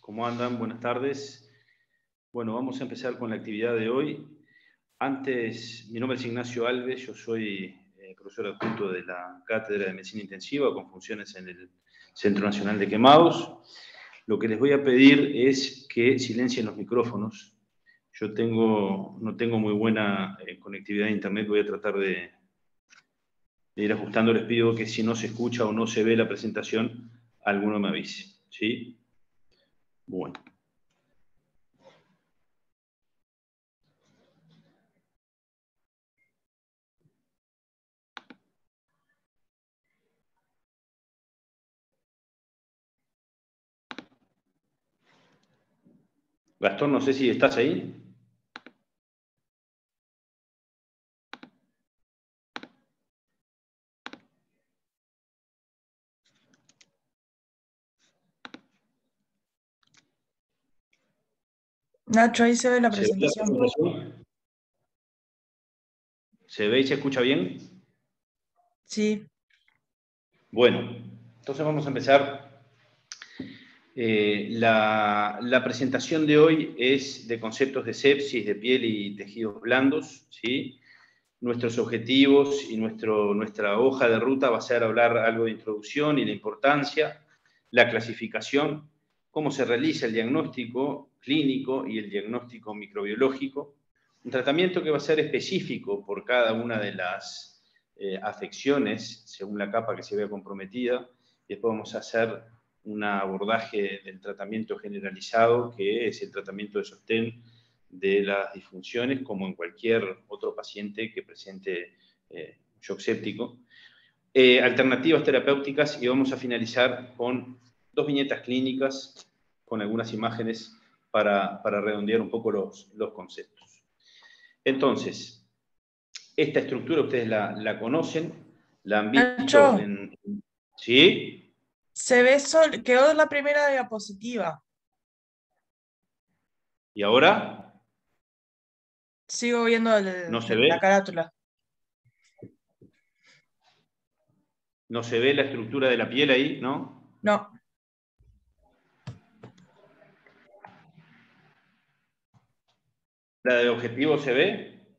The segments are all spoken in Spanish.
¿Cómo andan? Buenas tardes. Bueno, vamos a empezar con la actividad de hoy. Antes, mi nombre es Ignacio Alves, yo soy profesor adjunto de la Cátedra de Medicina Intensiva con funciones en el Centro Nacional de Quemados. Lo que les voy a pedir es que silencien los micrófonos. Yo no tengo muy buena conectividad a internet, voy a tratar de ir ajustando. Les pido que si no se escucha o no se ve la presentación, alguno me avise, ¿sí? Bueno. Gastón, no sé si estás ahí. Nacho, ahí se ve la presentación. ¿Se ve y se escucha bien? Sí. Bueno, entonces vamos a empezar. La presentación de hoy es de conceptos de sepsis, de piel y tejidos blandos, ¿sí? Nuestros objetivos y nuestra hoja de ruta va a ser hablar algo de introducción y la importancia, la clasificación, cómo se realiza el diagnóstico clínico y el diagnóstico microbiológico, un tratamiento que va a ser específico por cada una de las afecciones, según la capa que se vea comprometida, y después vamos a hacer un abordaje del tratamiento generalizado, que es el tratamiento de sostén de las disfunciones, como en cualquier otro paciente que presente shock séptico. Alternativas terapéuticas, y vamos a finalizar con 2 viñetas clínicas con algunas imágenes para redondear un poco los conceptos. Entonces, esta estructura ustedes la conocen, la han visto Nacho, ¿sí? se ve quedó la primera diapositiva. ¿Y ahora? Sigo viendo ¿No se ve? la carátula. ¿No se ve la estructura de la piel ahí, no? No. ¿La de objetivo se ve?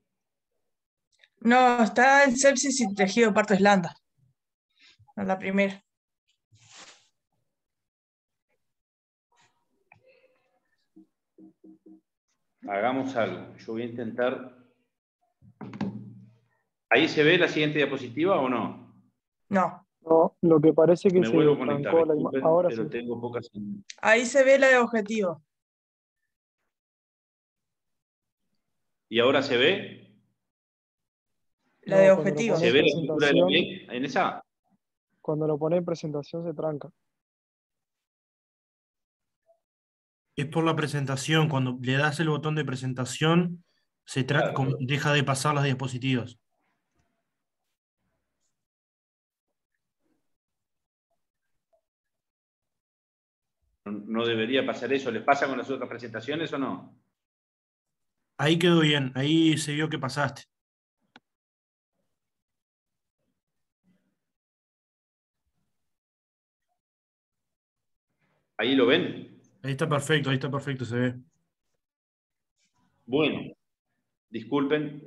No, está en sepsis y tejido partes blandas. En la primera. Hagamos algo. Yo voy a intentar. ¿Ahí se ve la siguiente diapositiva o no? No. No, lo que parece que Me vuelvo se a conectar, trancó disculpen, ahora pero sí. tengo pocas. Ahí se ve la de objetivo. ¿Y ahora se ve? La de No, cuando lo objetivo. ¿Se pone en ve la estructura de la presentación, piel en esa? cuando lo pone en presentación se tranca. Es por la presentación. Cuando le das el botón de presentación, Claro. deja de pasar las diapositivas. No debería pasar eso. ¿Les pasa con las otras presentaciones o no? Ahí quedó bien. Ahí se vio que pasaste. ¿Ahí lo ven? Ahí está perfecto, se ve. Bueno, disculpen.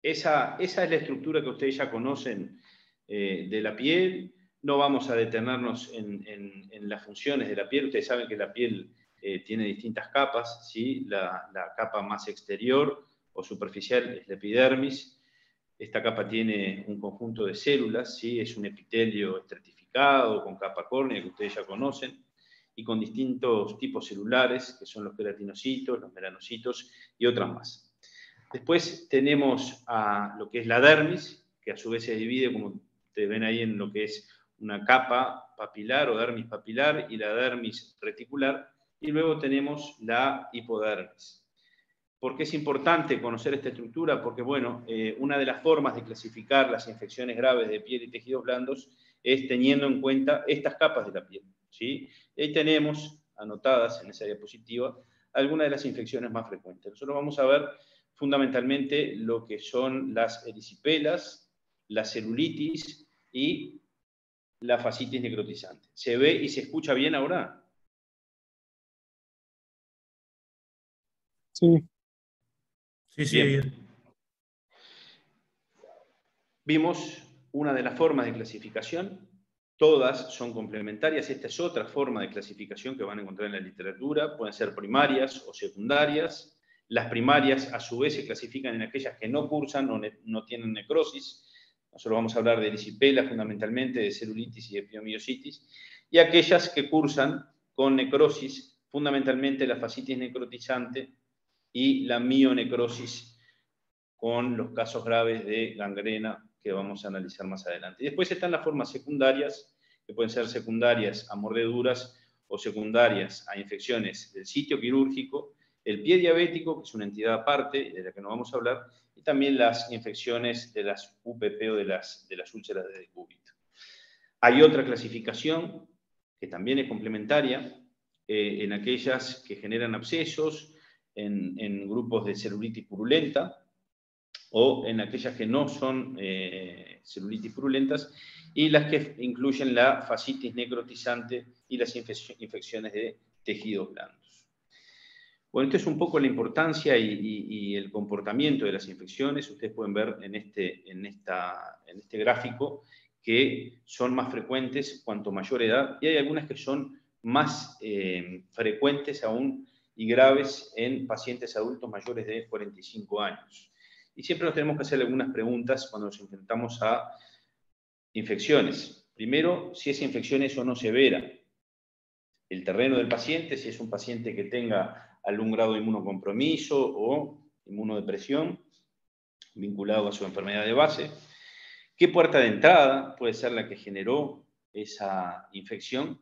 Esa es la estructura que ustedes ya conocen de la piel. No vamos a detenernos en las funciones de la piel. Ustedes saben que la piel tiene distintas capas, ¿sí? La capa más exterior o superficial es la epidermis. Esta capa tiene un conjunto de células, ¿sí? Es un epitelio estratificado con capa córnea que ustedes ya conocen, y con distintos tipos celulares, que son los queratinocitos, los melanocitos y otras más. Después tenemos a lo que es la dermis, que a su vez se divide, como ustedes ven ahí, en lo que es una capa papilar o dermis papilar y la dermis reticular, y luego tenemos la hipodermis. ¿Por qué es importante conocer esta estructura? Porque, bueno, una de las formas de clasificar las infecciones graves de piel y tejidos blandos es teniendo en cuenta estas capas de la piel, ¿sí? Y ahí tenemos anotadas en esa diapositiva algunas de las infecciones más frecuentes. Nosotros vamos a ver fundamentalmente lo que son las erisipelas, la celulitis y la fascitis necrotizante. ¿Se ve y se escucha bien ahora? Sí, Sí, Bien. Vimos una de las formas de clasificación, todas son complementarias. Esta es otra forma de clasificación que van a encontrar en la literatura, pueden ser primarias o secundarias. Las primarias a su vez se clasifican en aquellas que no cursan o no tienen necrosis. Nosotros vamos a hablar de erisipela fundamentalmente, de celulitis y de piomiositis, y aquellas que cursan con necrosis, fundamentalmente la fascitis necrotizante y la mionecrosis, con los casos graves de gangrena que vamos a analizar más adelante. Y después están las formas secundarias, que pueden ser secundarias a mordeduras o secundarias a infecciones del sitio quirúrgico, el pie diabético, que es una entidad aparte de la que no vamos a hablar, y también las infecciones de las UPP o de las úlceras de decúbito. Hay otra clasificación que también es complementaria en aquellas que generan abscesos, en grupos de celulitis purulenta, o en aquellas que no son celulitis purulentas, y las que incluyen la fascitis necrotizante y las infecciones de tejidos blandos. Bueno, esto es un poco la importancia y el comportamiento de las infecciones. Ustedes pueden ver en este gráfico que son más frecuentes cuanto mayor edad, y hay algunas que son más frecuentes aún y graves en pacientes adultos mayores de 45 años. Y siempre nos tenemos que hacer algunas preguntas cuando nos enfrentamos a infecciones. Primero, si esa infección es o no severa. El terreno del paciente, si es un paciente que tenga algún grado de inmunocompromiso o inmunodepresión vinculado a su enfermedad de base. ¿Qué puerta de entrada puede ser la que generó esa infección?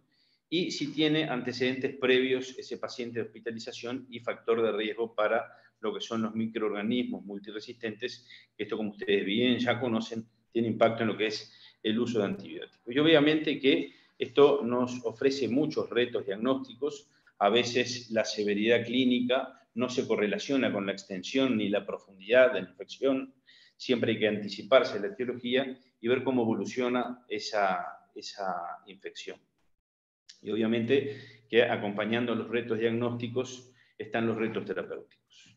Y si tiene antecedentes previos ese paciente de hospitalización y factor de riesgo para lo que son los microorganismos multiresistentes, que esto, como ustedes bien ya conocen, tiene impacto en lo que es el uso de antibióticos. Y obviamente que esto nos ofrece muchos retos diagnósticos. A veces la severidad clínica no se correlaciona con la extensión ni la profundidad de la infección. Siempre hay que anticiparse la etiología y ver cómo evoluciona esa infección. Y obviamente que acompañando los retos diagnósticos están los retos terapéuticos.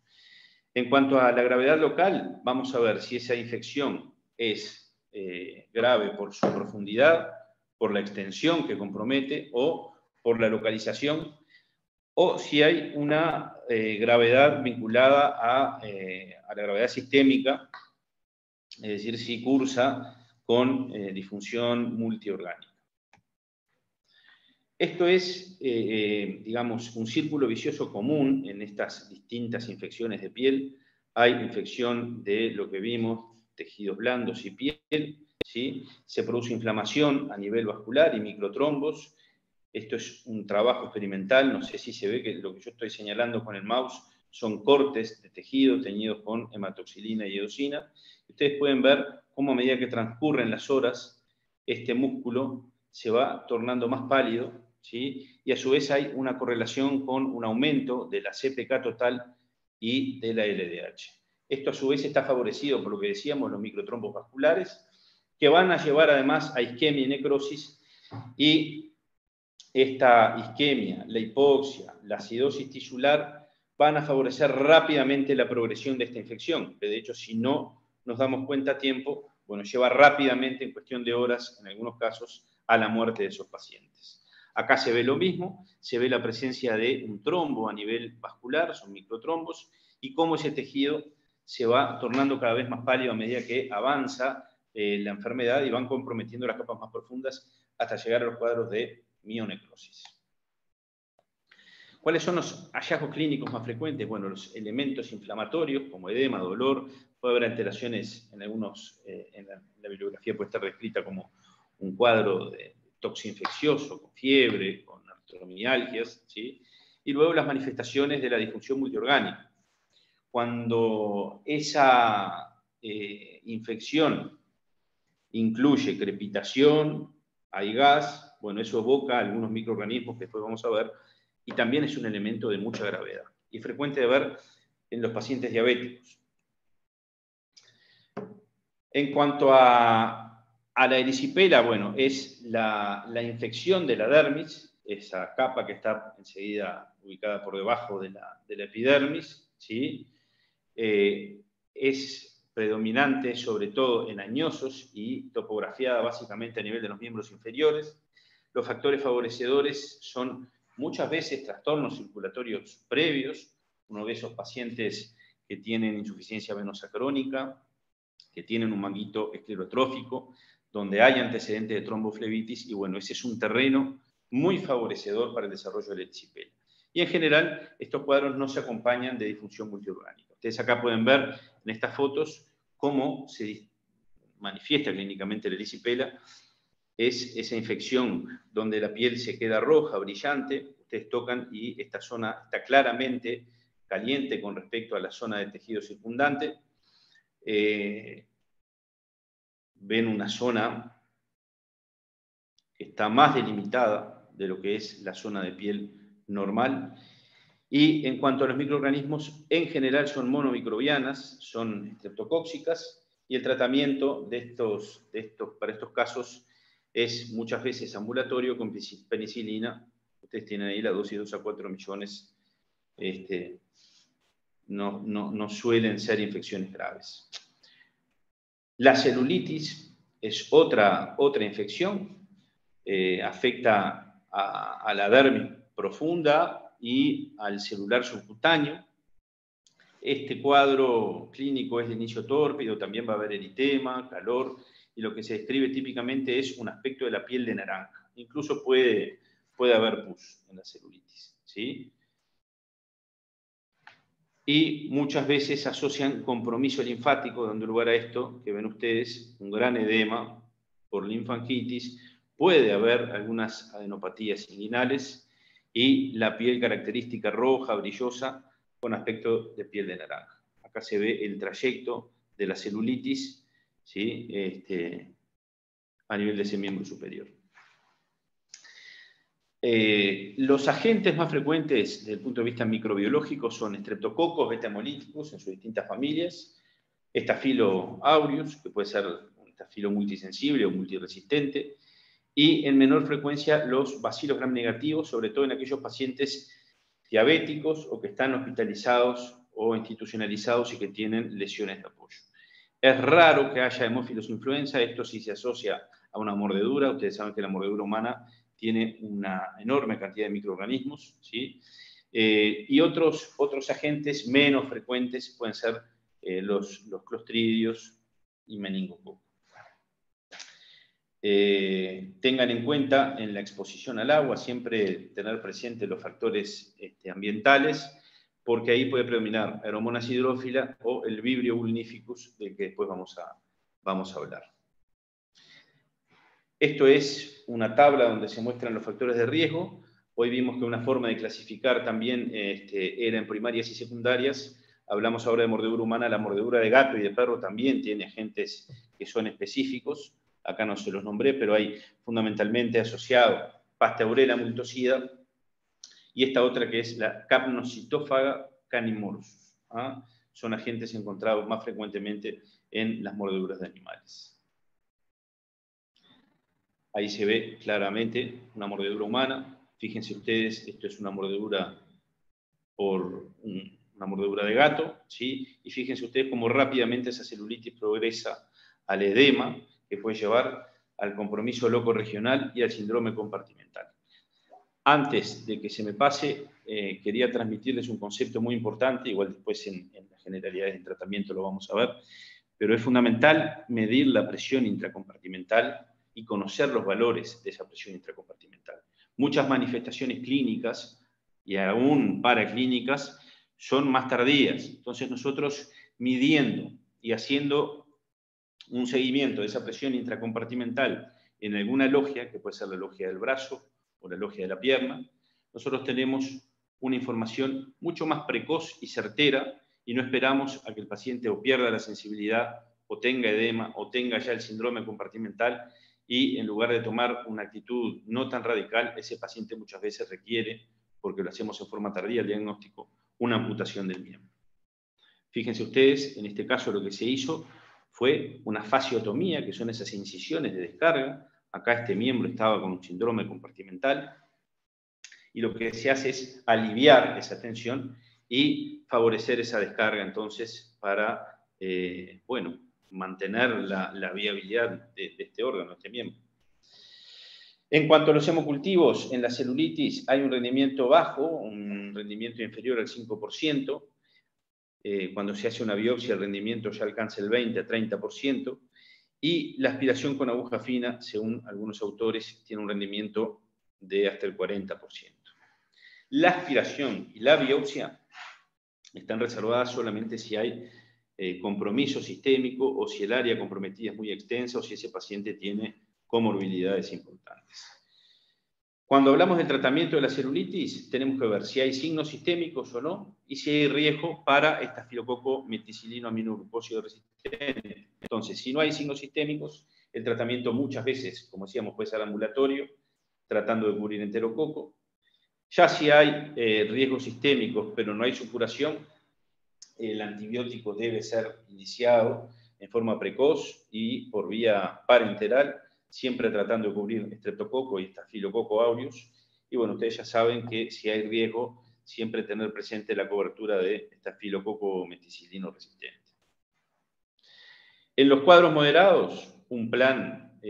En cuanto a la gravedad local, vamos a ver si esa infección es grave por su profundidad, por la extensión que compromete o por la localización, o si hay una gravedad vinculada a la gravedad sistémica, es decir, si cursa con disfunción multiorgánica. Esto es, digamos, un círculo vicioso común en estas distintas infecciones de piel. Hay infección de lo que vimos, tejidos blandos y piel, ¿sí? Se produce inflamación a nivel vascular y microtrombos. Esto es un trabajo experimental, no sé si se ve que lo que yo estoy señalando con el mouse son cortes de tejido teñidos con hematoxilina y eosina. Ustedes pueden ver cómo a medida que transcurren las horas, este músculo se va tornando más pálido, ¿sí? Y a su vez hay una correlación con un aumento de la CPK total y de la LDH. Esto a su vez está favorecido por lo que decíamos, los microtrombos vasculares, que van a llevar además a isquemia y necrosis, y esta isquemia, la hipoxia, la acidosis tisular van a favorecer rápidamente la progresión de esta infección, que de hecho si no nos damos cuenta a tiempo, bueno, lleva rápidamente, en cuestión de horas, en algunos casos, a la muerte de esos pacientes. Acá se ve lo mismo, se ve la presencia de un trombo a nivel vascular, son microtrombos, y cómo ese tejido se va tornando cada vez más pálido a medida que avanza la enfermedad y van comprometiendo las capas más profundas hasta llegar a los cuadros de mionecrosis. ¿Cuáles son los hallazgos clínicos más frecuentes? Bueno, los elementos inflamatorios, como edema, dolor, puede haber alteraciones en algunos, en la bibliografía puede estar descrita como un cuadro de toxinfeccioso, con fiebre, con artromialgias, ¿sí? Y luego las manifestaciones de la disfunción multiorgánica. Cuando esa infección incluye crepitación, hay gas, bueno, eso evoca algunos microorganismos que después vamos a ver, y también es un elemento de mucha gravedad, y frecuente de ver en los pacientes diabéticos. En cuanto a la erisipela, bueno, es la infección de la dermis, esa capa que está enseguida ubicada por debajo de la epidermis, ¿sí? Es predominante sobre todo en añosos y topografiada básicamente a nivel de los miembros inferiores. Los factores favorecedores son muchas veces trastornos circulatorios previos. Uno ve esos pacientes que tienen insuficiencia venosa crónica, que tienen un manguito esclerotrófico, donde hay antecedentes de tromboflebitis, y bueno, ese es un terreno muy favorecedor para el desarrollo de la erisipela. Y en general, estos cuadros no se acompañan de disfunción multiorgánica. Ustedes acá pueden ver en estas fotos cómo se manifiesta clínicamente la erisipela. Es esa infección donde la piel se queda roja, brillante. Ustedes tocan y esta zona está claramente caliente con respecto a la zona de tejido circundante. Ven una zona que está más delimitada de lo que es la zona de piel normal. Y en cuanto a los microorganismos, en general son monomicrobianas, son estreptocóxicas, y el tratamiento para estos casos es muchas veces ambulatorio con penicilina. Ustedes tienen ahí la dosis 2 a 4 millones. No suelen ser infecciones graves. La celulitis es otra infección, afecta a la dermis profunda y al celular subcutáneo. Este cuadro clínico es de inicio tórpido, también va a haber eritema, calor, y lo que se describe típicamente es un aspecto de la piel de naranja. Incluso puede haber pus en la celulitis, ¿sí? Y muchas veces asocian compromiso linfático, dando lugar a esto que ven ustedes, un gran edema por linfangitis. Puede haber algunas adenopatías inguinales y la piel característica roja, brillosa, con aspecto de piel de naranja. Acá se ve el trayecto de la celulitis, ¿sí? A nivel de ese miembro superior. Los agentes más frecuentes desde el punto de vista microbiológico son estreptococos, beta-hemolíticos en sus distintas familias, Staphylo aureus, que puede ser un estafilo multisensible o multiresistente, y en menor frecuencia los bacilos gram negativos, sobre todo en aquellos pacientes diabéticos o que están hospitalizados o institucionalizados y que tienen lesiones de apoyo. Es raro que haya hemófilos influenza, esto sí se asocia a una mordedura. Ustedes saben que la mordedura humana tiene una enorme cantidad de microorganismos, ¿sí? Y otros agentes menos frecuentes pueden ser los clostridios y meningococos. Tengan en cuenta en la exposición al agua siempre tener presente los factores ambientales, porque ahí puede predominar Aeromonas hidrófila o el Vibrio vulnificus, del que después vamos a hablar. Esto es una tabla donde se muestran los factores de riesgo. Hoy vimos que una forma de clasificar también era en primarias y secundarias. Hablamos ahora de mordedura humana. La mordedura de gato y de perro también tiene agentes que son específicos. Acá no se los nombré, pero hay fundamentalmente asociado Pasteurella multocida y esta otra que es la Capnocitófaga canimorsus. Son agentes encontrados más frecuentemente en las mordeduras de animales. Ahí se ve claramente una mordedura humana. Fíjense ustedes, esto es una mordedura una mordedura de gato, ¿sí? Y fíjense ustedes cómo rápidamente esa celulitis progresa al edema, que puede llevar al compromiso locorregional y al síndrome compartimental. Antes de que se me pase, quería transmitirles un concepto muy importante, igual después en las generalidades del tratamiento lo vamos a ver, pero es fundamental medir la presión intracompartimental y conocer los valores de esa presión intracompartimental. Muchas manifestaciones clínicas y aún paraclínicas son más tardías. Entonces nosotros midiendo y haciendo un seguimiento de esa presión intracompartimental en alguna logia, que puede ser la logia del brazo o la logia de la pierna, nosotros tenemos una información mucho más precoz y certera y no esperamos a que el paciente o pierda la sensibilidad o tenga edema o tenga ya el síndrome compartimental y en lugar de tomar una actitud no tan radical, ese paciente muchas veces requiere, porque lo hacemos en forma tardía el diagnóstico, una amputación del miembro. Fíjense ustedes, en este caso lo que se hizo fue una fasciotomía, que son esas incisiones de descarga. Acá este miembro estaba con un síndrome compartimental y lo que se hace es aliviar esa tensión y favorecer esa descarga entonces para, bueno, mantener la viabilidad de este órgano, este miembro. En cuanto a los hemocultivos, en la celulitis hay un rendimiento bajo, un rendimiento inferior al 5%. Cuando se hace una biopsia, el rendimiento ya alcanza el 20 a 30%. Y la aspiración con aguja fina, según algunos autores, tiene un rendimiento de hasta el 40%. La aspiración y la biopsia están reservadas solamente si hay compromiso sistémico o si el área comprometida es muy extensa o si ese paciente tiene comorbilidades importantes. Cuando hablamos del tratamiento de la celulitis, tenemos que ver si hay signos sistémicos o no y si hay riesgo para estafilococo meticilino aminoglucósido resistente. Entonces, si no hay signos sistémicos, el tratamiento muchas veces, como decíamos, puede ser ambulatorio, tratando de cubrir enterococo. Ya si hay riesgos sistémicos, pero no hay supuración, el antibiótico debe ser iniciado en forma precoz y por vía parenteral, siempre tratando de cubrir estreptococo y estafilococo aureus. Y bueno, ustedes ya saben que si hay riesgo, siempre tener presente la cobertura de estafilococo meticilino resistente. En los cuadros moderados, un plan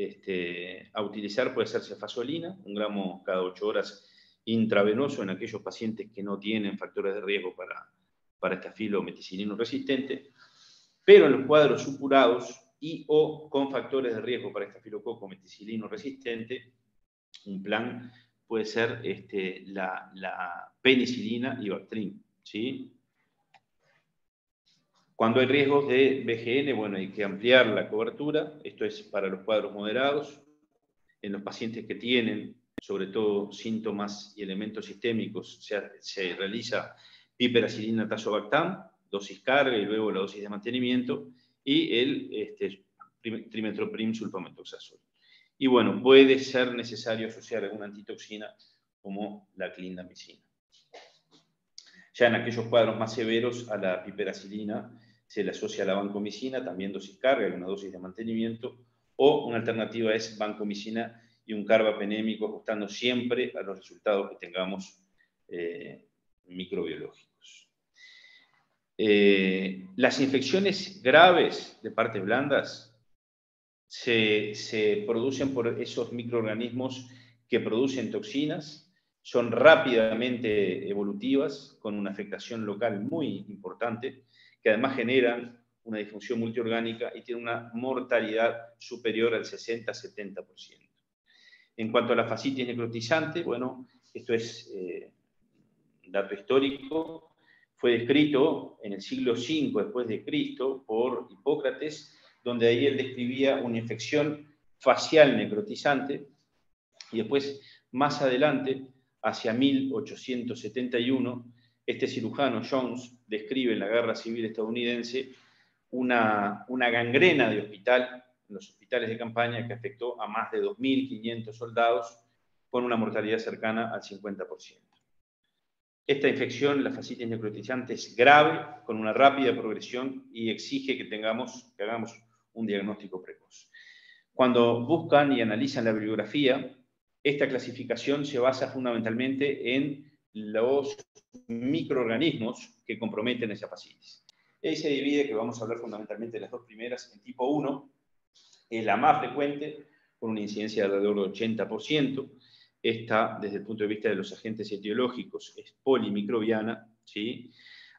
a utilizar puede ser cefazolina, 1 gramo cada 8 horas intravenoso en aquellos pacientes que no tienen factores de riesgo para estafilo meticilino resistente, pero en los cuadros supurados y o con factores de riesgo para estafilococo meticilino resistente, un plan puede ser la penicilina y Bactrim, ¿sí? Cuando hay riesgos de BGN, bueno, hay que ampliar la cobertura. Esto es para los cuadros moderados. En los pacientes que tienen, sobre todo, síntomas y elementos sistémicos, se realiza piperacilina tazobactam, dosis carga y luego la dosis de mantenimiento, y el trimetoprim sulfamethoxazol. Y bueno, puede ser necesario asociar alguna antitoxina como la clindamicina. Ya en aquellos cuadros más severos a la piperacilina se le asocia la vancomicina, también dosis carga y una dosis de mantenimiento, o una alternativa es vancomicina y un carbapenémico, ajustando siempre a los resultados que tengamos microbiológicos. Las infecciones graves de partes blandas se producen por esos microorganismos que producen toxinas, son rápidamente evolutivas, con una afectación local muy importante, que además generan una disfunción multiorgánica y tienen una mortalidad superior al 60-70%. En cuanto a la fascitis necrotizante, bueno, esto es dato histórico, fue descrito en el siglo V después de Cristo por Hipócrates, donde ahí él describía una infección facial necrotizante, y después, más adelante, hacia 1871, este cirujano Jones describe en la Guerra Civil estadounidense una gangrena de hospital, en los hospitales de campaña, que afectó a más de 2.500 soldados, con una mortalidad cercana al 50%. Esta infección, la fascitis necrotizante, es grave, con una rápida progresión y exige que hagamos un diagnóstico precoz. Cuando buscan y analizan la bibliografía, esta clasificación se basa fundamentalmente en los microorganismos que comprometen esa fascitis. Y ahí se divide, que vamos a hablar fundamentalmente de las dos primeras, en tipo 1, es la más frecuente, con una incidencia de alrededor del 80%. Esta, desde el punto de vista de los agentes etiológicos, es polimicrobiana, ¿sí?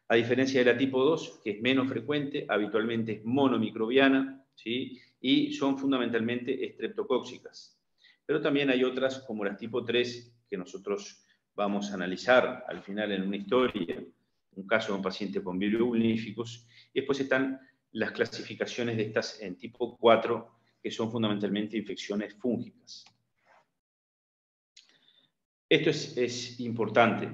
A diferencia de la tipo 2, que es menos frecuente, habitualmente es monomicrobiana, ¿sí? Y son fundamentalmente estreptocóxicas. Pero también hay otras, como las tipo 3, que nosotros vamos a analizar al final en una historia, un caso de un paciente con biliobulíficos, y después están las clasificaciones de estas en tipo 4, que son fundamentalmente infecciones fúngicas. Esto es importante.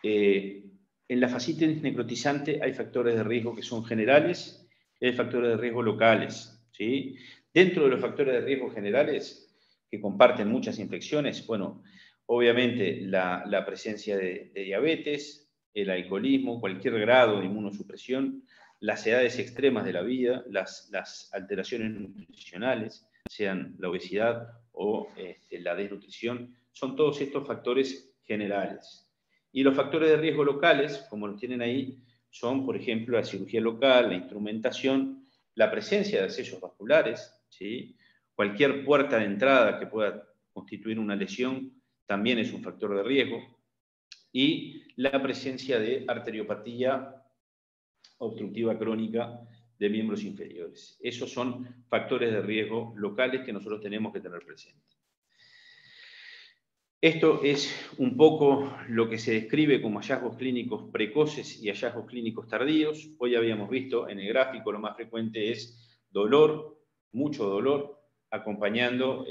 En la fascitis necrotizante hay factores de riesgo que son generales y hay factores de riesgo locales, ¿sí? Dentro de los factores de riesgo generales, que comparten muchas infecciones, bueno, obviamente la presencia de diabetes, el alcoholismo, cualquier grado de inmunosupresión, las edades extremas de la vida, las alteraciones nutricionales, sean la obesidad o la desnutrición, son todos estos factores generales. Y los factores de riesgo locales, como los tienen ahí, son, por ejemplo, la cirugía local, la instrumentación, la presencia de accesos vasculares, ¿sí? Cualquier puerta de entrada que pueda constituir una lesión también es un factor de riesgo, y la presencia de arteriopatía obstructiva crónica de miembros inferiores. Esos son factores de riesgo locales que nosotros tenemos que tener presentes. Esto es un poco lo que se describe como hallazgos clínicos precoces y hallazgos clínicos tardíos. Hoy habíamos visto en el gráfico, lo más frecuente es dolor, mucho dolor, acompañando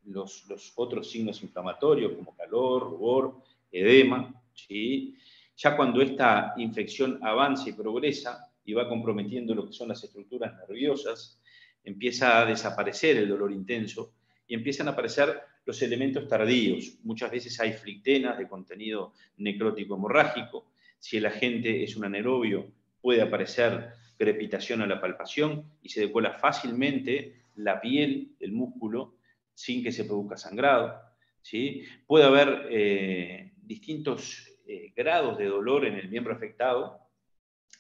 los otros signos inflamatorios como calor, rubor, edema, ¿sí? Ya cuando esta infección avanza y progresa y va comprometiendo lo que son las estructuras nerviosas, empieza a desaparecer el dolor intenso y empiezan a aparecer los elementos tardíos. Muchas veces hay flictenas de contenido necrótico hemorrágico. Si el agente es un anaerobio, puede aparecer crepitación a la palpación y se decola fácilmente la piel, el músculo, sin que se produzca sangrado, ¿sí? Puede haber distintos grados de dolor en el miembro afectado,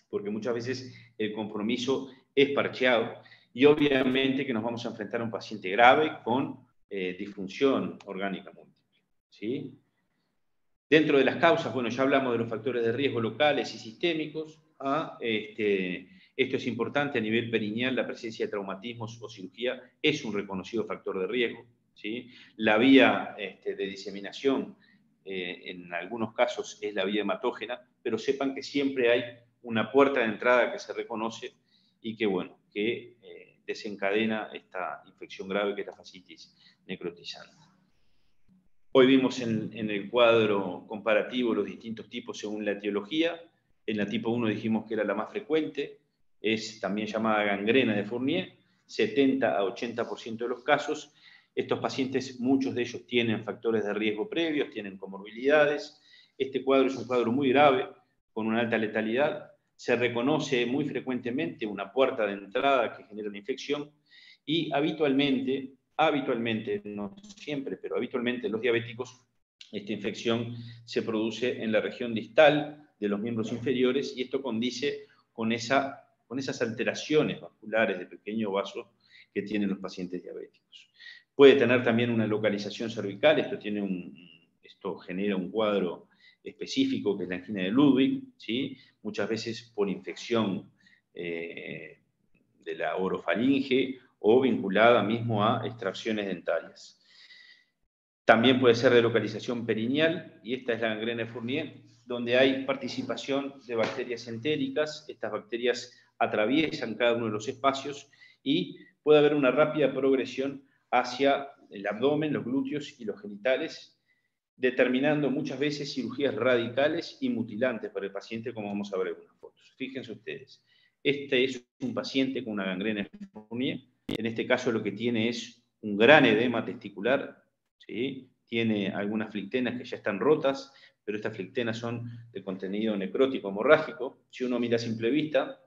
porque muchas veces el compromiso es parcheado, y obviamente que nos vamos a enfrentar a un paciente grave con disfunción orgánica múltiple, ¿sí? Dentro de las causas, bueno, ya hablamos de los factores de riesgo locales y sistémicos. Esto es importante a nivel perineal, la presencia de traumatismos o cirugía es un reconocido factor de riesgo, ¿sí? La vía de diseminación, en algunos casos, es la vía hematógena, pero sepan que siempre hay una puerta de entrada que se reconoce y que, bueno, que desencadena esta infección grave que es la fascitis necrotizante. Hoy vimos en el cuadro comparativo los distintos tipos según la etiología. En la tipo 1 dijimos que era la más frecuente, es también llamada gangrena de Fournier, 70 a 80% de los casos. Estos pacientes, muchos de ellos tienen factores de riesgo previos, tienen comorbilidades. Este cuadro es un cuadro muy grave, con una alta letalidad. Se reconoce muy frecuentemente una puerta de entrada que genera una infección y habitualmente, no siempre, pero habitualmente en los diabéticos, esta infección se produce en la región distal de los miembros inferiores y esto condice con esas alteraciones vasculares de pequeño vaso que tienen los pacientes diabéticos. Puede tener también una localización cervical, esto genera un cuadro específico que es la angina de Ludwig, ¿sí? Muchas veces por infección de la orofaringe o vinculada mismo a extracciones dentarias. También puede ser de localización perineal, y esta es la gangrena de Fournier, donde hay participación de bacterias entéricas. Estas bacterias atraviesan cada uno de los espacios y puede haber una rápida progresión hacia el abdomen, los glúteos y los genitales, determinando muchas veces cirugías radicales y mutilantes para el paciente, como vamos a ver en algunas fotos. Fíjense ustedes, este es un paciente con una gangrena de Fournier. En este caso lo que tiene es un gran edema testicular, ¿sí? Tiene algunas flictenas que ya están rotas, pero estas flictenas son de contenido necrótico hemorrágico. Si uno mira a simple vista,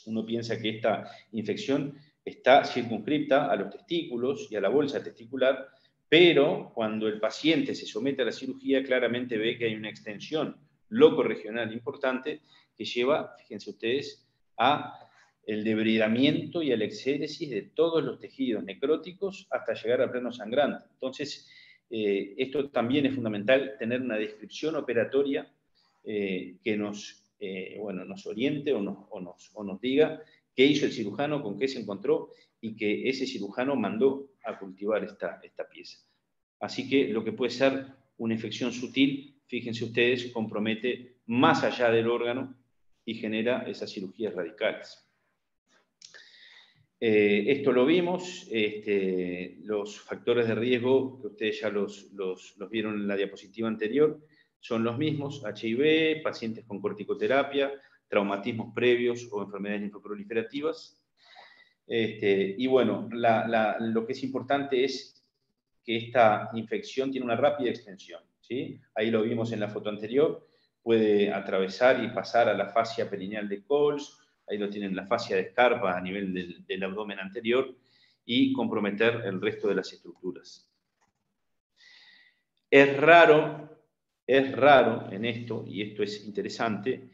uno piensa que esta infección está circunscripta a los testículos y a la bolsa testicular, pero cuando el paciente se somete a la cirugía, claramente ve que hay una extensión locorregional importante que lleva, fíjense ustedes, a el debridamiento y a la exéresis de todos los tejidos necróticos hasta llegar al plano sangrante. Entonces, esto también es fundamental, tener una descripción operatoria que nos oriente o nos diga qué hizo el cirujano, con qué se encontró y que ese cirujano mandó a cultivar esta pieza. Así que lo que puede ser una infección sutil, fíjense ustedes, compromete más allá del órgano y genera esas cirugías radicales. Esto lo vimos, los factores de riesgo, que ustedes ya los vieron en la diapositiva anterior, son los mismos: HIV, pacientes con corticoterapia, traumatismos previos o enfermedades linfoproliferativas. Y bueno, lo que es importante es que esta infección tiene una rápida extensión, ¿sí? Ahí lo vimos en la foto anterior, puede atravesar y pasar a la fascia perineal de Coles, ahí lo tienen, la fascia de Scarpa a nivel del abdomen anterior, y comprometer el resto de las estructuras. Es raro Es raro en esto, y esto es interesante,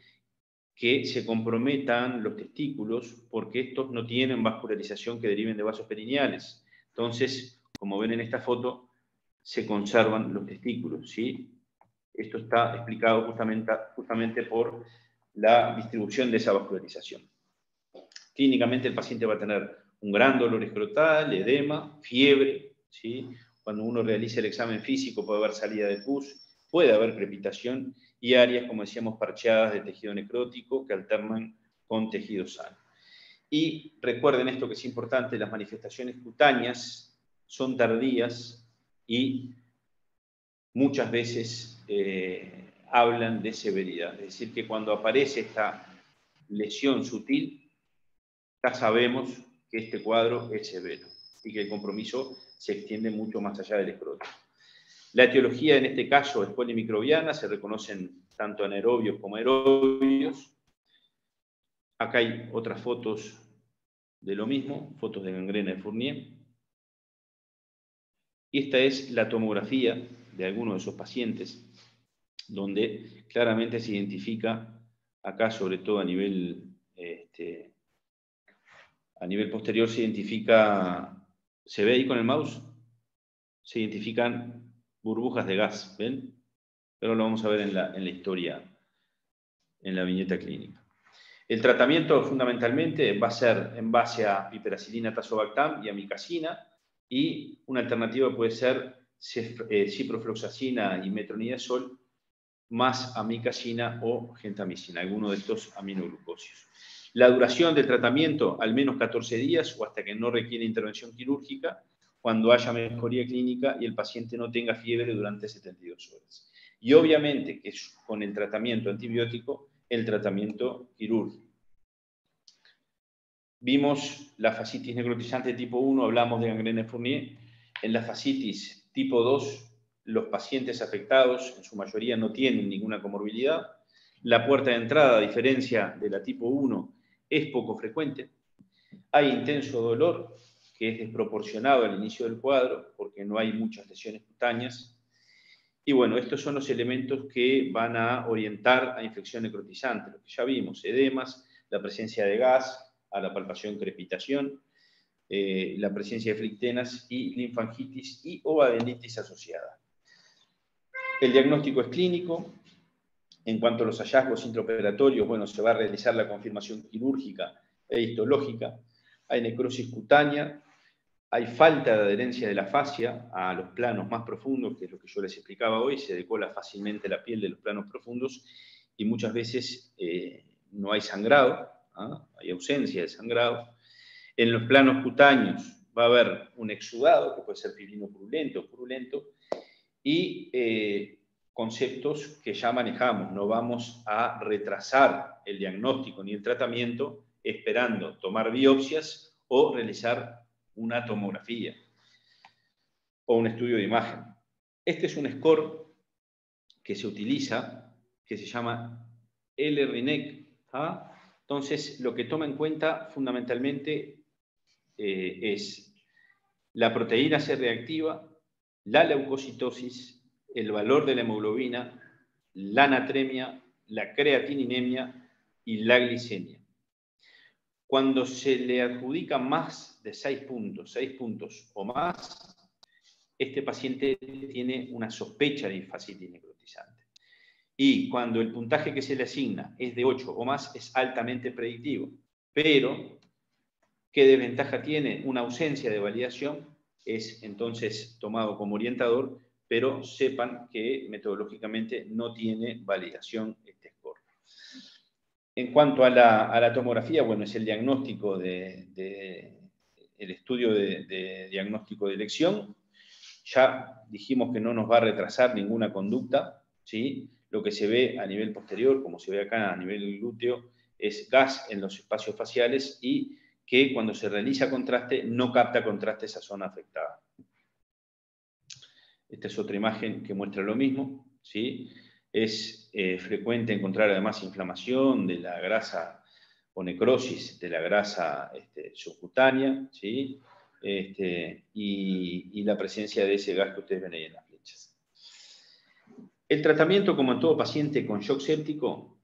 que se comprometan los testículos porque estos no tienen vascularización que deriven de vasos perineales. Entonces, como ven en esta foto, se conservan los testículos, ¿sí? Esto está explicado justamente por la distribución de esa vascularización. Clínicamente el paciente va a tener un gran dolor escrotal, edema, fiebre, ¿sí? Cuando uno realiza el examen físico puede haber salida de pus, puede haber crepitación y áreas, como decíamos, parcheadas de tejido necrótico que alternan con tejido sano. Y recuerden esto que es importante, las manifestaciones cutáneas son tardías y muchas veces hablan de severidad. Es decir, que cuando aparece esta lesión sutil, ya sabemos que este cuadro es severo y que el compromiso se extiende mucho más allá del escroto. La etiología en este caso es polimicrobiana, se reconocen tanto anaerobios como aerobios. Acá hay otras fotos de lo mismo, fotos de gangrena de Fournier. Y esta es la tomografía de algunos de esos pacientes, donde claramente se identifica, acá sobre todo a nivel posterior se identifica, ¿se ve ahí con el mouse? Se identifican burbujas de gas, ¿ven? Pero lo vamos a ver en la historia, en la viñeta clínica. El tratamiento fundamentalmente va a ser en base a piperacilina, tazobactam y amicacina, y una alternativa puede ser ciprofloxacina y metronidazol más amicacina o gentamicina, alguno de estos aminoglucósidos. La duración del tratamiento, al menos 14 días o hasta que no requiere intervención quirúrgica, cuando haya mejoría clínica y el paciente no tenga fiebre durante 72 horas. Y obviamente que es con el tratamiento antibiótico, el tratamiento quirúrgico. Vimos la fascitis necrotizante tipo 1, hablamos de gangrena de Fournier. En la fascitis tipo 2, los pacientes afectados en su mayoría no tienen ninguna comorbilidad. La puerta de entrada, a diferencia de la tipo 1, es poco frecuente. Hay intenso dolor, que es desproporcionado al inicio del cuadro, porque no hay muchas lesiones cutáneas. Y bueno, estos son los elementos que van a orientar a infección necrotizante. Lo que ya vimos, edemas, la presencia de gas, a la palpación crepitación, la presencia de flictenas y linfangitis y o adenitis asociada. El diagnóstico es clínico. En cuanto a los hallazgos intraoperatorios, bueno, se va a realizar la confirmación quirúrgica e histológica. Hay necrosis cutánea, hay falta de adherencia de la fascia a los planos más profundos, que es lo que yo les explicaba hoy, se decola fácilmente la piel de los planos profundos y muchas veces no hay sangrado, hay ausencia de sangrado. En los planos cutáneos va a haber un exudado, que puede ser fibrino purulento o purulento, y conceptos que ya manejamos. No vamos a retrasar el diagnóstico ni el tratamiento esperando tomar biopsias o realizar una tomografía o un estudio de imagen. Este es un score que se utiliza, que se llama L-RINEC. Entonces, lo que toma en cuenta fundamentalmente es la proteína C reactiva, la leucocitosis, el valor de la hemoglobina, la natremia, la creatininemia y la glicemia. Cuando se le adjudica más de 6 puntos o más, este paciente tiene una sospecha de fascitis necrotizante. Y cuando el puntaje que se le asigna es de 8 o más, es altamente predictivo. Pero, ¿qué desventaja tiene? Una ausencia de validación es entonces tomado como orientador, pero sepan que metodológicamente no tiene validación este score. En cuanto a la tomografía, bueno, es el diagnóstico el estudio de diagnóstico de elección. Ya dijimos que no nos va a retrasar ninguna conducta, ¿sí? Lo que se ve a nivel posterior, como se ve acá a nivel glúteo, es gas en los espacios faciales y que cuando se realiza contraste no capta contraste esa zona afectada. Esta es otra imagen que muestra lo mismo, ¿sí? Es frecuente encontrar además inflamación de la grasa o necrosis de la grasa subcutánea, ¿sí? Y la presencia de ese gas que ustedes ven ahí en las flechas. El tratamiento, como en todo paciente con shock séptico,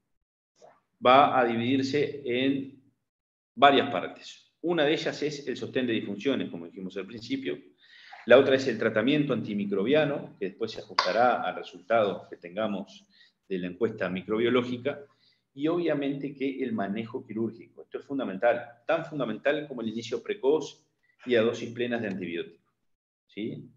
va a dividirse en varias partes. Una de ellas es el sostén de disfunciones, como dijimos al principio. La otra es el tratamiento antimicrobiano, que después se ajustará al resultado que tengamos de la encuesta microbiológica. Y obviamente que el manejo quirúrgico. Esto es fundamental, tan fundamental como el inicio precoz y a dosis plenas de antibióticos. ¿Sí?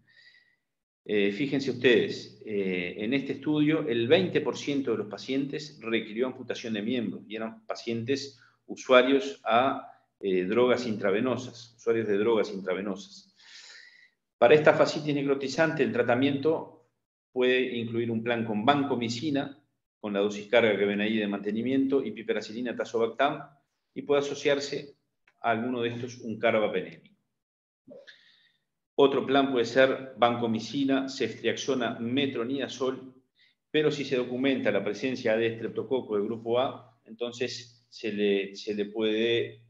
Fíjense ustedes, en este estudio el 20% de los pacientes requirió amputación de miembros y eran pacientes usuarios a drogas intravenosas, usuarios de drogas intravenosas. Para esta fascitis necrotizante el tratamiento puede incluir un plan con vancomicina, con la dosis carga que ven ahí de mantenimiento, y piperacilina tazobactam, y puede asociarse a alguno de estos un carbapenémico. Otro plan puede ser vancomicina, ceftriaxona, metronidazol, pero si se documenta la presencia de estreptococo de grupo A, entonces se le puede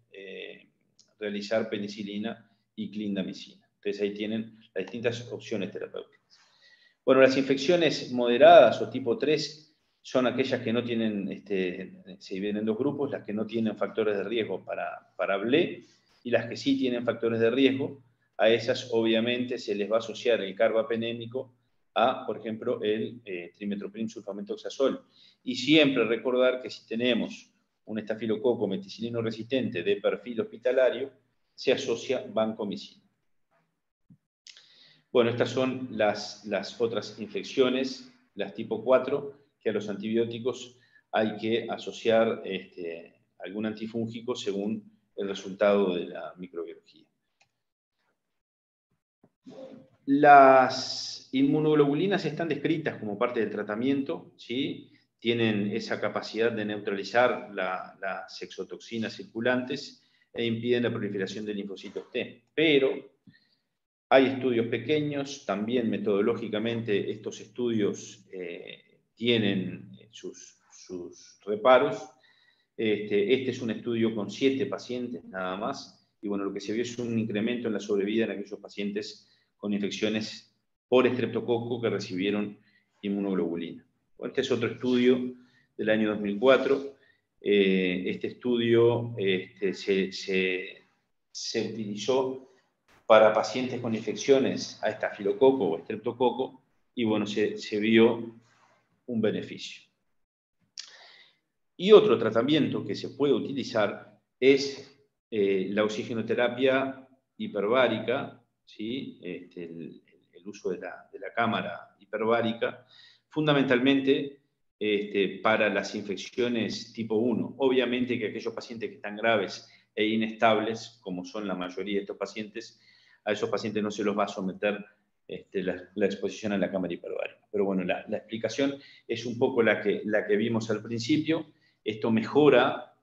realizar penicilina y clindamicina. Entonces ahí tienen las distintas opciones terapéuticas. Bueno, las infecciones moderadas o tipo 3 son aquellas que no tienen, se dividen en dos grupos, las que no tienen factores de riesgo para BLE y las que sí tienen factores de riesgo. A esas obviamente se les va a asociar el carbapenémico a, por ejemplo, el trimethoprim sulfamethoxazol. Y siempre recordar que si tenemos un estafilococo meticilino resistente de perfil hospitalario, se asocia vancomicina. Bueno, estas son las otras infecciones, las tipo 4, que a los antibióticos hay que asociar algún antifúngico según el resultado de la microbiología. Las inmunoglobulinas están descritas como parte del tratamiento, ¿sí? Tienen esa capacidad de neutralizar las exotoxinas circulantes e impiden la proliferación de linfocitos T. Pero hay estudios pequeños, también metodológicamente estos estudios tienen sus reparos. Este es un estudio con 7 pacientes nada más, y bueno, lo que se vio es un incremento en la sobrevida en aquellos pacientes con infecciones por estreptococo que recibieron inmunoglobulina. Bueno, este es otro estudio del año 2004. Este estudio se utilizó para pacientes con infecciones a estafilococo o estreptococo, y bueno, se vio un beneficio. Y otro tratamiento que se puede utilizar es la oxigenoterapia hiperbárica, ¿sí? El uso de la cámara hiperbárica, fundamentalmente para las infecciones tipo 1. Obviamente que aquellos pacientes que están graves e inestables, como son la mayoría de estos pacientes, a esos pacientes no se los va a someter la exposición a la cámara hiperbárica. Pero bueno, la explicación es un poco la que vimos al principio. Esto mejora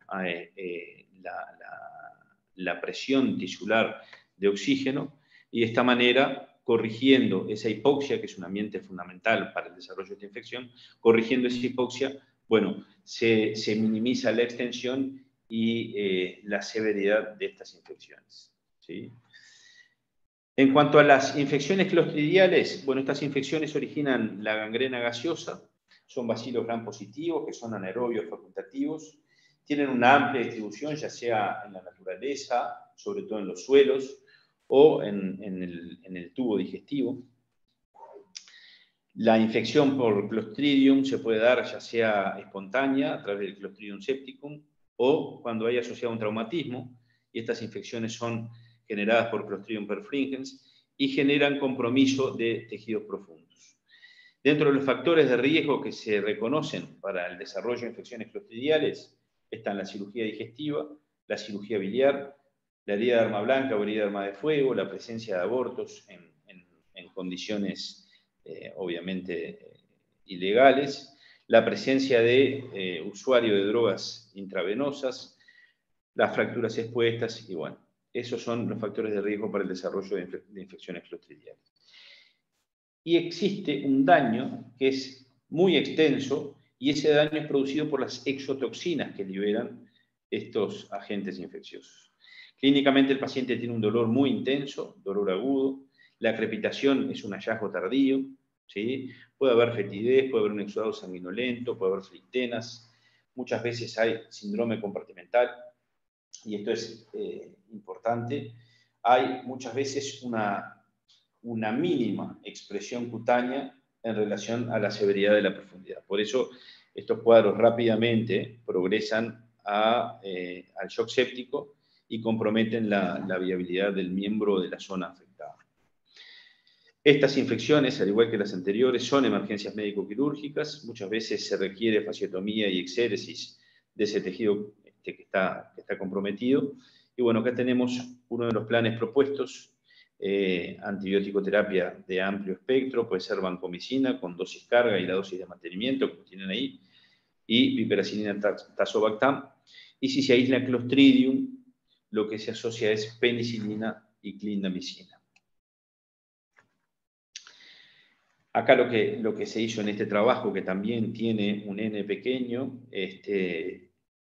la presión tisular de oxígeno y de esta manera, corrigiendo esa hipoxia, que es un ambiente fundamental para el desarrollo de esta infección, corrigiendo esa hipoxia, bueno, se minimiza la extensión y la severidad de estas infecciones, ¿sí? En cuanto a las infecciones clostridiales, bueno, estas infecciones originan la gangrena gaseosa, son bacilos gram positivos, que son anaerobios facultativos, tienen una amplia distribución, ya sea en la naturaleza, sobre todo en los suelos, o en el tubo digestivo. La infección por Clostridium se puede dar ya sea espontánea, a través del Clostridium septicum, o cuando hay asociado un traumatismo, y estas infecciones son generadas por Clostridium perfringens y generan compromiso de tejidos profundos. Dentro de los factores de riesgo que se reconocen para el desarrollo de infecciones clostridiales están la cirugía digestiva, la cirugía biliar, la herida de arma blanca o herida de arma de fuego, la presencia de abortos en condiciones obviamente ilegales, la presencia de usuario de drogas intravenosas, las fracturas expuestas y bueno, esos son los factores de riesgo para el desarrollo de infecciones clostridiales. Y existe un daño que es muy extenso y ese daño es producido por las exotoxinas que liberan estos agentes infecciosos. Clínicamente el paciente tiene un dolor muy intenso, dolor agudo, la crepitación es un hallazgo tardío, ¿sí? Puede haber fetidez, puede haber un exudado sanguinolento, puede haber flictenas, muchas veces hay síndrome compartimental, y esto es importante, hay muchas veces una mínima expresión cutánea en relación a la severidad de la profundidad. Por eso estos cuadros rápidamente progresan al shock séptico y comprometen la viabilidad del miembro de la zona afectada. Estas infecciones, al igual que las anteriores, son emergencias médico-quirúrgicas. Muchas veces se requiere fasciotomía y exéresis de ese tejido que está comprometido. Y bueno, acá tenemos uno de los planes propuestos, antibiótico-terapia de amplio espectro, puede ser vancomicina con dosis carga y la dosis de mantenimiento, como tienen ahí, y piperacilina tazobactam. Y si se aísla Clostridium, lo que se asocia es penicilina y clindamicina. Acá lo que se hizo en este trabajo, que también tiene un N pequeño,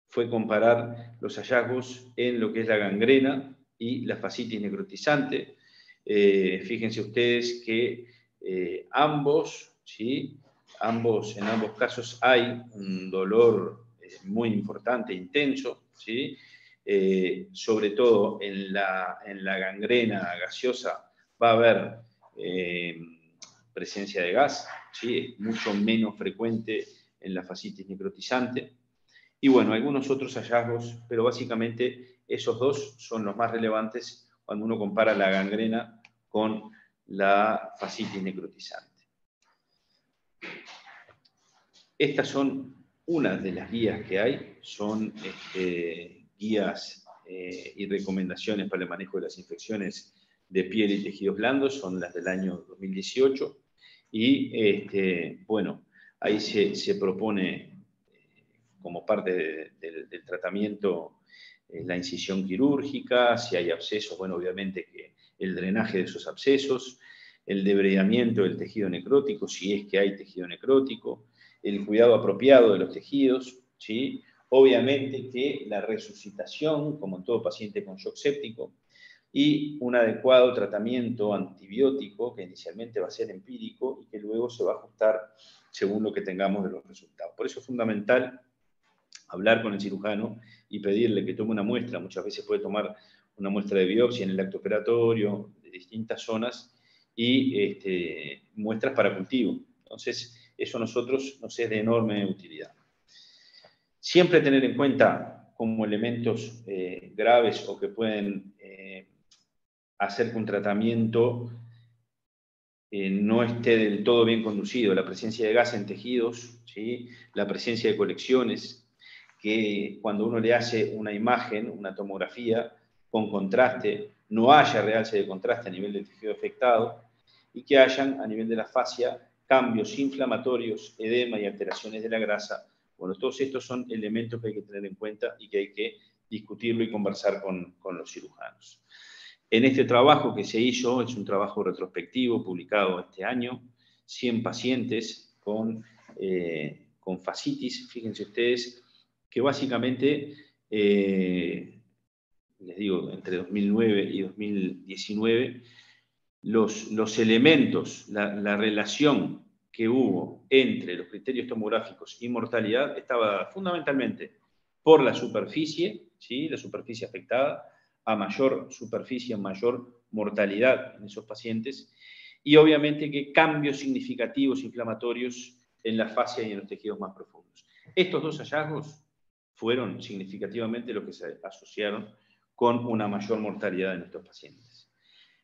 fue comparar los hallazgos en lo que es la gangrena y la fascitis necrotizante. Fíjense ustedes que ambos, en ambos casos hay un dolor muy importante, intenso, ¿sí? Sobre todo en la gangrena gaseosa va a haber presencia de gas, ¿sí? Es mucho menos frecuente en la fascitis necrotizante. Y bueno, algunos otros hallazgos, pero básicamente esos dos son los más relevantes cuando uno compara la gangrena con la fascitis necrotizante. Estas son unas de las guías que hay, son guías y recomendaciones para el manejo de las infecciones de piel y tejidos blandos, son las del año 2018, y bueno, ahí se propone como parte del tratamiento la incisión quirúrgica, si hay abscesos, bueno, obviamente que el drenaje de esos abscesos, el debridamiento del tejido necrótico, si es que hay tejido necrótico, el cuidado apropiado de los tejidos, ¿sí? Obviamente que la resucitación, como en todo paciente con shock séptico, y un adecuado tratamiento antibiótico, que inicialmente va a ser empírico y que luego se va a ajustar según lo que tengamos de los resultados. Por eso es fundamental hablar con el cirujano y pedirle que tome una muestra. Muchas veces puede tomar una muestra de biopsia en el acto operatorio, de distintas zonas, y muestras para cultivo. Entonces, eso a nosotros nos es de enorme utilidad. Siempre tener en cuenta como elementos graves o que pueden hacer que un tratamiento no esté del todo bien conducido, la presencia de gas en tejidos, ¿sí? La presencia de colecciones, que cuando uno le hace una imagen, una tomografía con contraste, no haya realce de contraste a nivel del tejido afectado, y que hayan a nivel de la fascia cambios inflamatorios, edema y alteraciones de la grasa. Bueno, todos estos son elementos que hay que tener en cuenta y que hay que discutirlo y conversar con los cirujanos. En este trabajo que se hizo, es un trabajo retrospectivo publicado este año, 100 pacientes con fascitis, fíjense ustedes, que básicamente, les digo, entre 2009 y 2019, los elementos, la relación que hubo entre los criterios tomográficos y mortalidad estaba fundamentalmente por la superficie, ¿sí? La superficie afectada, a mayor superficie, mayor mortalidad en esos pacientes, y obviamente que cambios significativos inflamatorios en la fascia y en los tejidos más profundos. Estos dos hallazgos fueron significativamente los que se asociaron con una mayor mortalidad en estos pacientes.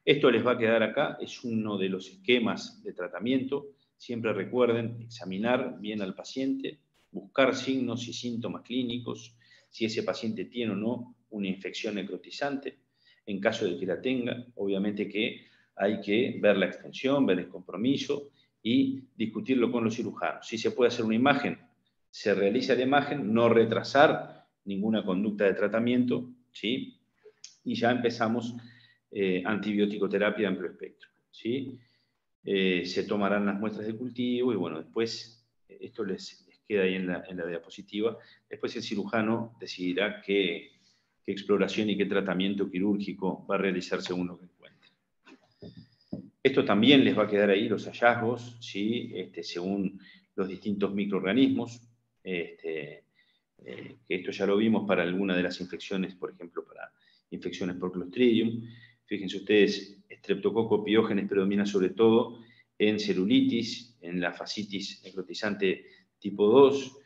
Esto les va a quedar acá, es uno de los esquemas de tratamiento. Siempre recuerden examinar bien al paciente, buscar signos y síntomas clínicos, si ese paciente tiene o no una infección necrotizante. En caso de que la tenga, obviamente que hay que ver la extensión, ver el compromiso y discutirlo con los cirujanos. Si se puede hacer una imagen, se realiza la imagen, no retrasar ninguna conducta de tratamiento, ¿sí? Y ya empezamos antibiótico-terapia de amplio espectro, ¿sí? Se tomarán las muestras de cultivo y bueno, después esto les queda ahí en la diapositiva. Después el cirujano decidirá qué exploración y qué tratamiento quirúrgico va a realizar según lo que encuentre. Esto también les va a quedar ahí los hallazgos, ¿sí? Según los distintos microorganismos. Que esto ya lo vimos para alguna de las infecciones, por ejemplo, para infecciones por Clostridium. Fíjense ustedes, Streptococcus pyogenes predomina sobre todo en celulitis, en la fascitis necrotizante tipo 2,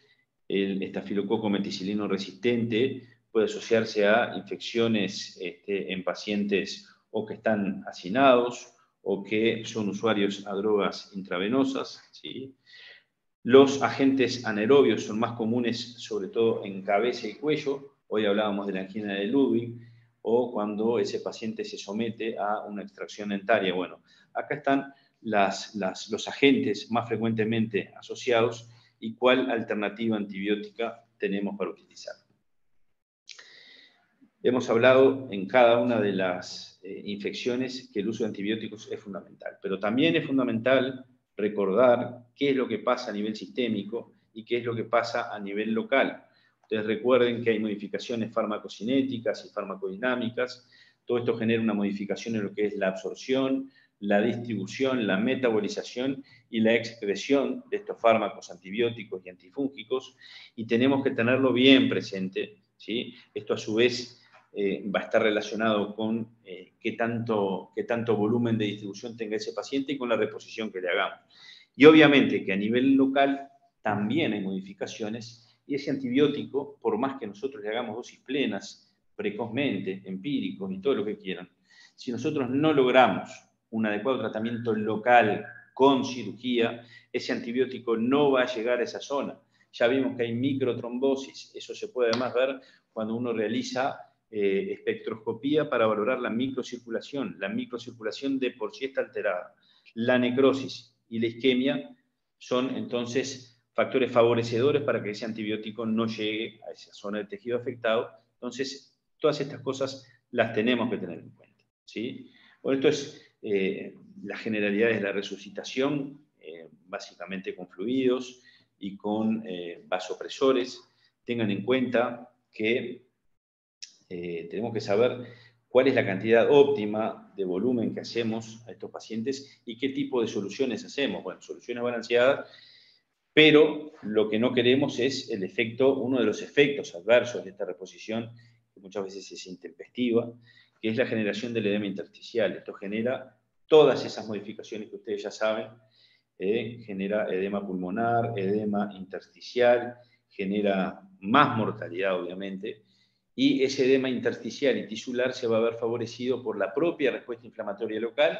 el estafilococo meticilino resistente puede asociarse a infecciones en pacientes o que están hacinados o que son usuarios a drogas intravenosas, ¿sí? Los agentes anaerobios son más comunes, sobre todo en cabeza y cuello. Hoy hablábamos de la angina de Ludwig, o cuando ese paciente se somete a una extracción dentaria. Bueno, acá están los agentes más frecuentemente asociados y cuál alternativa antibiótica tenemos para utilizar. Hemos hablado en cada una de las infecciones que el uso de antibióticos es fundamental, pero también es fundamental recordar qué es lo que pasa a nivel sistémico y qué es lo que pasa a nivel local. Ustedes recuerden que hay modificaciones farmacocinéticas y farmacodinámicas. Todo esto genera una modificación en lo que es la absorción, la distribución, la metabolización y la excreción de estos fármacos antibióticos y antifúngicos, y tenemos que tenerlo bien presente, ¿sí? Esto a su vez va a estar relacionado con qué tanto volumen de distribución tenga ese paciente y con la reposición que le hagamos. Y obviamente que a nivel local también hay modificaciones, y ese antibiótico, por más que nosotros le hagamos dosis plenas, precozmente, empíricos y todo lo que quieran, si nosotros no logramos un adecuado tratamiento local con cirugía, ese antibiótico no va a llegar a esa zona. Ya vimos que hay microtrombosis, eso se puede además ver cuando uno realiza espectroscopía para valorar la microcirculación. La microcirculación de por sí está alterada. La necrosis y la isquemia son entonces factores favorecedores para que ese antibiótico no llegue a esa zona del tejido afectado. Entonces, todas estas cosas las tenemos que tener en cuenta, ¿sí? Bueno, esto es las generalidades de la resucitación, básicamente con fluidos y con vasopresores. Tengan en cuenta que tenemos que saber cuál es la cantidad óptima de volumen que hacemos a estos pacientes y qué tipo de soluciones hacemos. Bueno, soluciones balanceadas, pero lo que no queremos es uno de los efectos adversos de esta reposición, que muchas veces es intempestiva, que es la generación del edema intersticial. Esto genera todas esas modificaciones que ustedes ya saben, genera edema pulmonar, edema intersticial, genera más mortalidad, obviamente, y ese edema intersticial y tisular se va a ver favorecido por la propia respuesta inflamatoria local,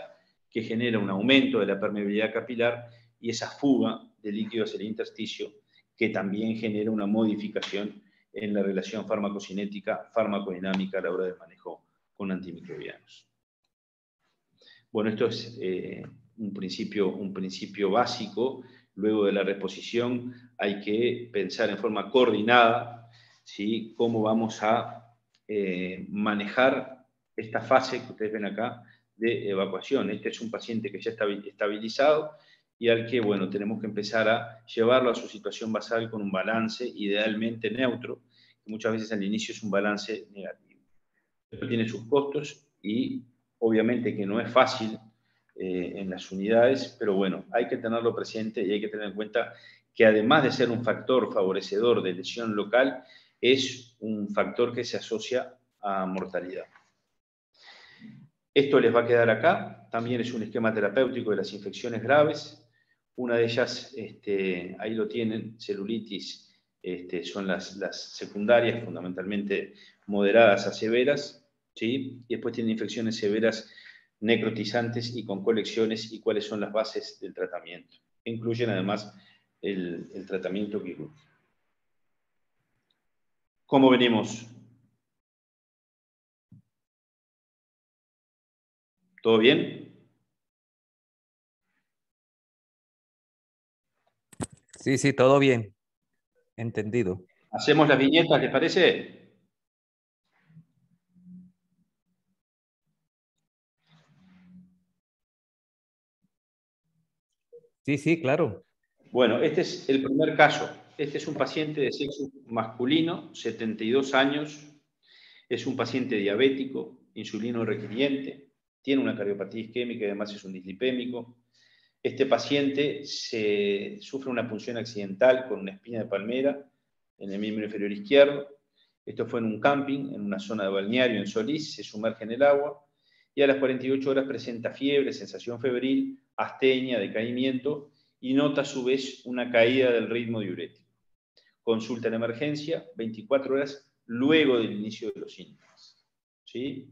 que genera un aumento de la permeabilidad capilar y esa fuga de líquidos hacia el intersticio, que también genera una modificación en la relación farmacocinética, farmacodinámica a la hora del manejo con antimicrobianos. Bueno, esto es un principio básico. Luego de la reposición hay que pensar en forma coordinada, ¿sí?, cómo vamos a manejar esta fase que ustedes ven acá de evacuación. Este es un paciente que ya está estabilizado y al que, bueno, tenemos que empezar a llevarlo a su situación basal con un balance idealmente neutro, que muchas veces al inicio es un balance negativo. Esto tiene sus costos y obviamente que no es fácil en las unidades, pero bueno, hay que tenerlo presente y hay que tener en cuenta que además de ser un factor favorecedor de lesión local, es un factor que se asocia a mortalidad. Esto les va a quedar acá, también es un esquema terapéutico de las infecciones graves. Una de ellas, ahí lo tienen, celulitis, son las secundarias, fundamentalmente moderadas a severas, ¿sí? Y después tienen infecciones severas necrotizantes y con colecciones, y cuáles son las bases del tratamiento. Incluyen además el tratamiento quirúrgico. ¿Cómo venimos? ¿Todo bien? Sí, sí, todo bien. Entendido. ¿Hacemos las viñetas, les parece? Sí, sí, claro. Bueno, este es el primer caso. Este es un paciente de sexo masculino, 72 años. Es un paciente diabético, insulino requiriente. tiene una cardiopatía isquémica y además es un dislipémico. Este paciente sufre una punción accidental con una espina de palmera en el miembro inferior izquierdo. Esto fue en un camping, en una zona de balneario en Solís, se sumerge en el agua y a las 48 horas presenta fiebre, sensación febril, astenia, decaimiento y nota a su vez una caída del ritmo diurético. Consulta en emergencia 24 horas luego del inicio de los síntomas. ¿Sí?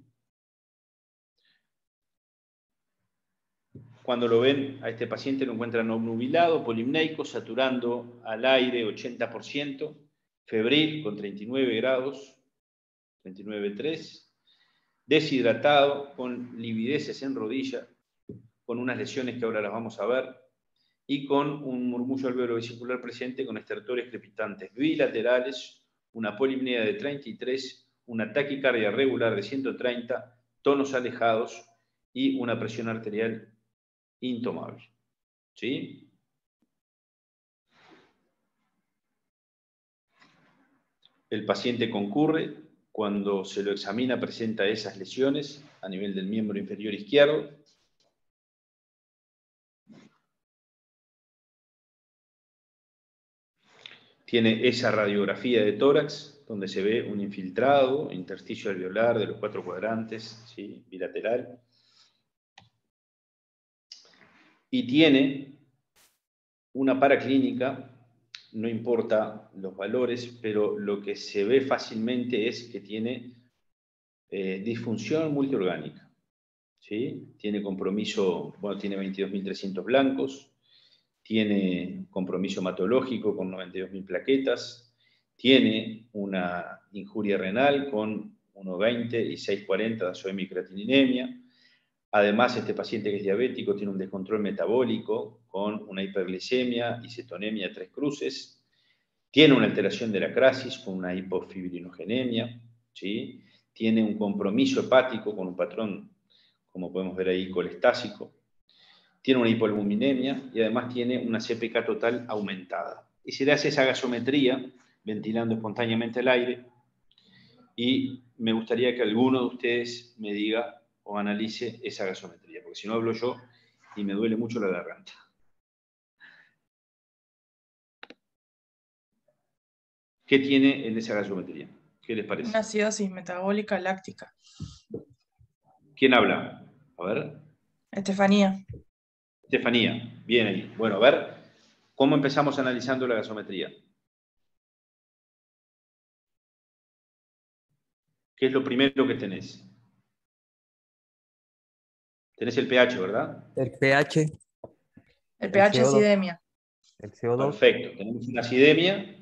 Cuando lo ven a este paciente lo encuentran obnubilado, polimneico, saturando al aire 80%, febril con 39 grados, 39,3, deshidratado, con livideces en rodilla, con unas lesiones que ahora las vamos a ver, y con un murmullo alveolovesicular presente con estertores crepitantes bilaterales, una polipnea de 33, una taquicardia regular de 130, tonos alejados y una presión arterial intomable. ¿Sí? El paciente concurre, cuando se lo examina presenta esas lesiones a nivel del miembro inferior izquierdo. Tiene esa radiografía de tórax, donde se ve un infiltrado, intersticio alveolar de los 4 cuadrantes, ¿sí? Bilateral. Y tiene una paraclínica, no importa los valores, pero lo que se ve fácilmente es que tiene disfunción multiorgánica. ¿Sí? Tiene compromiso, bueno, tiene 22.300 blancos, tiene compromiso hematológico con 92.000 plaquetas, tiene una injuria renal con 1,20 y 6,40 de azoemia y creatininemia. Además, este paciente que es diabético tiene un descontrol metabólico con una hiperglicemia y cetonemia de 3 cruces. Tiene una alteración de la crasis con una hipofibrinogenemia. ¿Sí? Tiene un compromiso hepático con un patrón, como podemos ver ahí, colestásico. Tiene una hipoalbuminemia y además tiene una CPK total aumentada. Y se le hace esa gasometría, ventilando espontáneamente el aire, y me gustaría que alguno de ustedes me diga o analice esa gasometría, porque si no hablo yo y me duele mucho la garganta. ¿Qué tiene en esa gasometría? ¿Qué les parece? Una acidosis metabólica láctica. ¿Quién habla? A ver. Estefanía. Estefanía, bien ahí. Bueno, a ver, ¿cómo empezamos analizando la gasometría? ¿Qué es lo primero que tenés? Tenés el pH, ¿verdad? El pH, El el pH CO2, acidemia. el CO2, Perfecto. Tenemos una acidemia.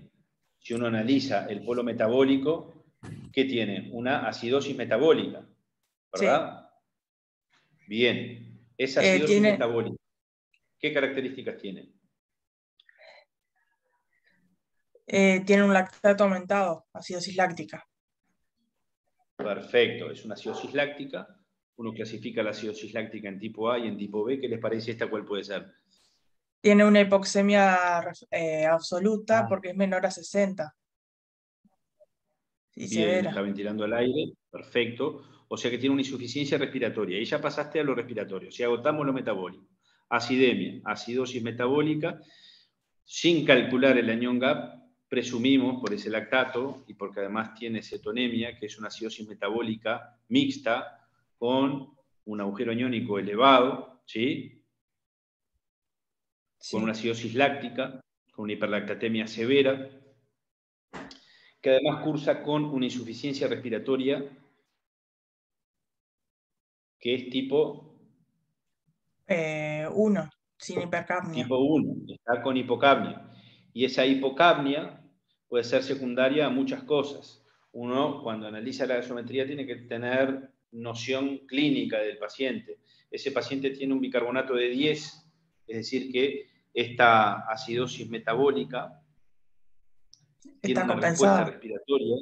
Si uno analiza el polo metabólico, ¿qué tiene? Una acidosis metabólica, Sí. ¿verdad? Bien. Esa acidosis Tiene, metabólica, ¿qué características tiene? tiene un lactato aumentado, acidosis láctica. Perfecto. Es una acidosis láctica. Uno clasifica la acidosis láctica en tipo A y en tipo B. ¿Qué les parece esta? ¿Cuál puede ser? Tiene una hipoxemia absoluta porque es menor a 60. Y Bien, está severa. ventilando el aire, perfecto. O sea que tiene una insuficiencia respiratoria. Y ya pasaste a lo respiratorio. Si agotamos lo metabólico, acidemia, acidosis metabólica, sin calcular el anión GAP, presumimos por ese lactato y porque además tiene cetonemia, que es una acidosis metabólica mixta con un agujero aniónico elevado, ¿sí? Sí. Con una acidosis láctica, con una hiperlactatemia severa, que además cursa con una insuficiencia respiratoria que es tipo 1, sin hipercapnia. tipo 1, está con hipocapnia. Y esa hipocapnia puede ser secundaria a muchas cosas. Uno, cuando analiza la gasometría, tiene que tener noción clínica del paciente. Ese paciente tiene un bicarbonato de 10, es decir, que esta acidosis metabólica tiene Está una respuesta compensada. respiratoria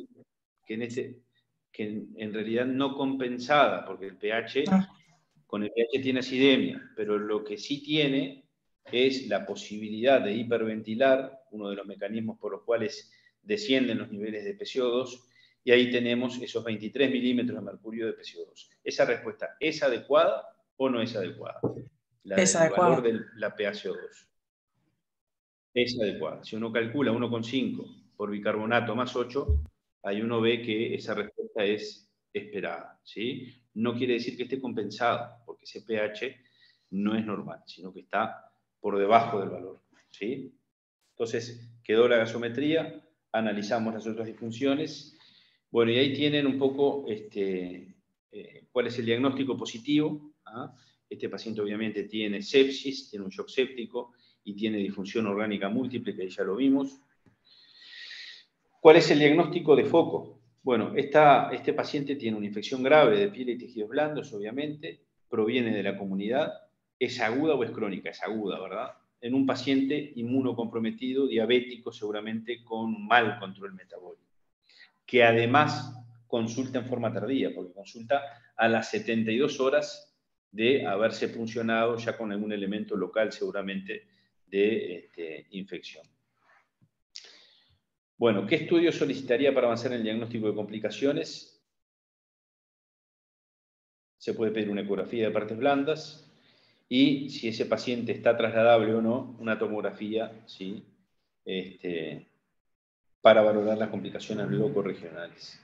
que en realidad no compensada, porque el pH, Ah, con el pH tiene acidemia, pero lo que sí tiene es la posibilidad de hiperventilar, uno de los mecanismos por los cuales descienden los niveles de PCO2, y ahí tenemos esos 23 milímetros de mercurio de PCO2. ¿Esa respuesta es adecuada o no es adecuada? La Es del adecuada. valor de la PaCO2. Es adecuada. Si uno calcula 1,5 por bicarbonato más 8, ahí uno ve que esa respuesta es esperada, ¿sí? No quiere decir que esté compensado, porque ese pH no es normal, sino que está por debajo del valor, ¿sí? Entonces, quedó la gasometría, analizamos las otras disfunciones. Bueno, y ahí tienen un poco cuál es el diagnóstico positivo. ¿Ah? Este paciente obviamente tiene sepsis, tiene un shock séptico y tiene disfunción orgánica múltiple, que ahí ya lo vimos. ¿Cuál es el diagnóstico de foco? Bueno, este paciente tiene una infección grave de piel y tejidos blandos, obviamente, proviene de la comunidad. ¿Es aguda o es crónica? Es aguda, ¿verdad? En un paciente inmunocomprometido, diabético, seguramente con un mal control metabólico, que además consulta en forma tardía, porque consulta a las 72 horas de haberse funcionado ya con algún elemento local, seguramente, de infección. Bueno, ¿qué estudio solicitaría para avanzar en el diagnóstico de complicaciones? Se puede pedir una ecografía de partes blandas y, si ese paciente está trasladable o no, una tomografía, ¿sí? Para valorar las complicaciones locorregionales.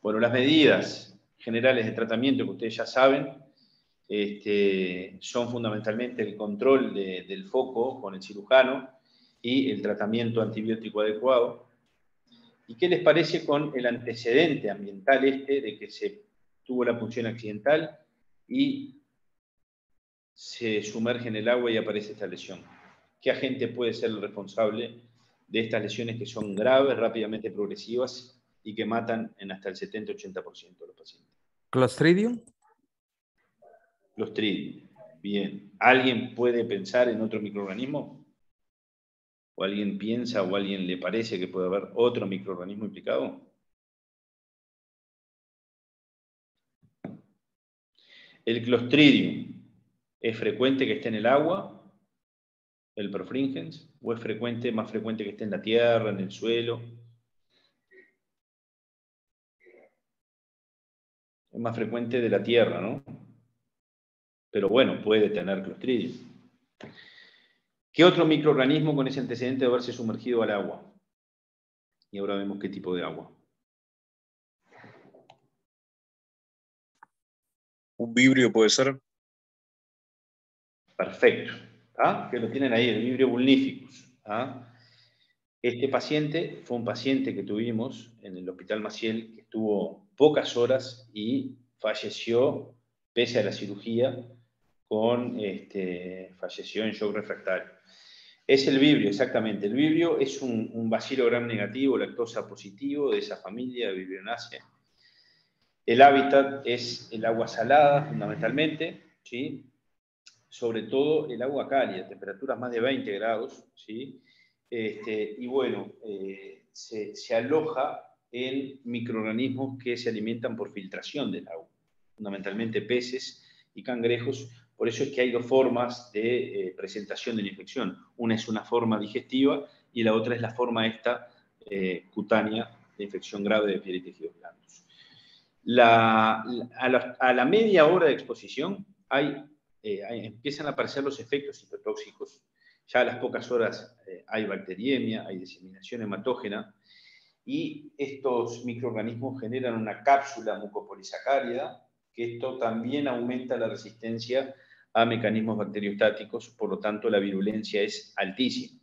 Bueno, las medidas generales de tratamiento que ustedes ya saben son fundamentalmente el control del foco con el cirujano y el tratamiento antibiótico adecuado. ¿Y qué les parece con el antecedente ambiental de que se tuvo la punción accidental y se sumerge en el agua y aparece esta lesión? ¿Qué agente puede ser el responsable de estas lesiones que son graves, rápidamente progresivas y que matan en hasta el 70-80% de los pacientes? Clostridium. Clostridium. Bien. ¿Alguien puede pensar en otro microorganismo? ¿O alguien piensa o a alguien le parece que puede haber otro microorganismo implicado? El Clostridium, ¿es frecuente que esté en el agua, el perfringens, o es más frecuente que esté en la tierra, en el suelo? Es más frecuente de la tierra, ¿no? Pero bueno, puede tener Clostridium. ¿Qué otro microorganismo con ese antecedente de haberse sumergido al agua? Y ahora vemos qué tipo de agua. Un vibrio puede ser. Perfecto. ¿Ah? Que lo tienen ahí, el Vibrio vulnificus. ¿Ah? Este paciente fue un paciente que tuvimos en el Hospital Maciel, que estuvo pocas horas y falleció, pese a la cirugía, falleció en shock refractario. Es el Vibrio, exactamente. El Vibrio es un bacilo gram negativo, lactosa positivo, de esa familia de Vibrionaceae. El hábitat es el agua salada, fundamentalmente, ¿sí? Sobre todo el agua cálida, temperaturas más de 20 grados, ¿sí? Y bueno, se aloja en microorganismos que se alimentan por filtración del agua, fundamentalmente peces y cangrejos. Por eso es que hay dos formas de presentación de la infección. Una es una forma digestiva y la otra es la forma cutánea de infección grave de piel y tejidos blandos. A la media hora de exposición empiezan a aparecer los efectos citotóxicos. Ya a las pocas horas hay bacteriemia, hay diseminación hematógena, y estos microorganismos generan una cápsula mucopolisacárida, que esto también aumenta la resistencia a mecanismos bacteriostáticos, por lo tanto la virulencia es altísima.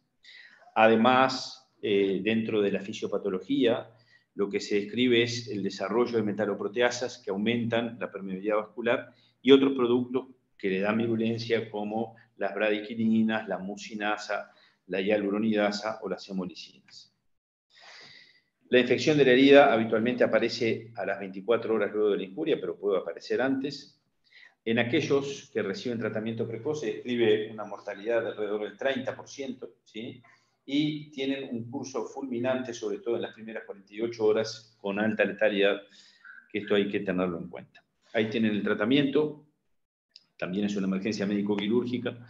Además, dentro de la fisiopatología, lo que se describe es el desarrollo de metaloproteasas que aumentan la permeabilidad vascular y otros productos que le dan virulencia, como las bradiquininas, la mucinasa, la hialuronidasa o las hemolicinas. La infección de la herida habitualmente aparece a las 24 horas luego de la injuria, pero puede aparecer antes. En aquellos que reciben tratamiento precoz se describe una mortalidad de alrededor del 30%, ¿sí? Y tienen un curso fulminante, sobre todo en las primeras 48 horas, con alta letalidad, que esto hay que tenerlo en cuenta. Ahí tienen el tratamiento, también es una emergencia médico-quirúrgica,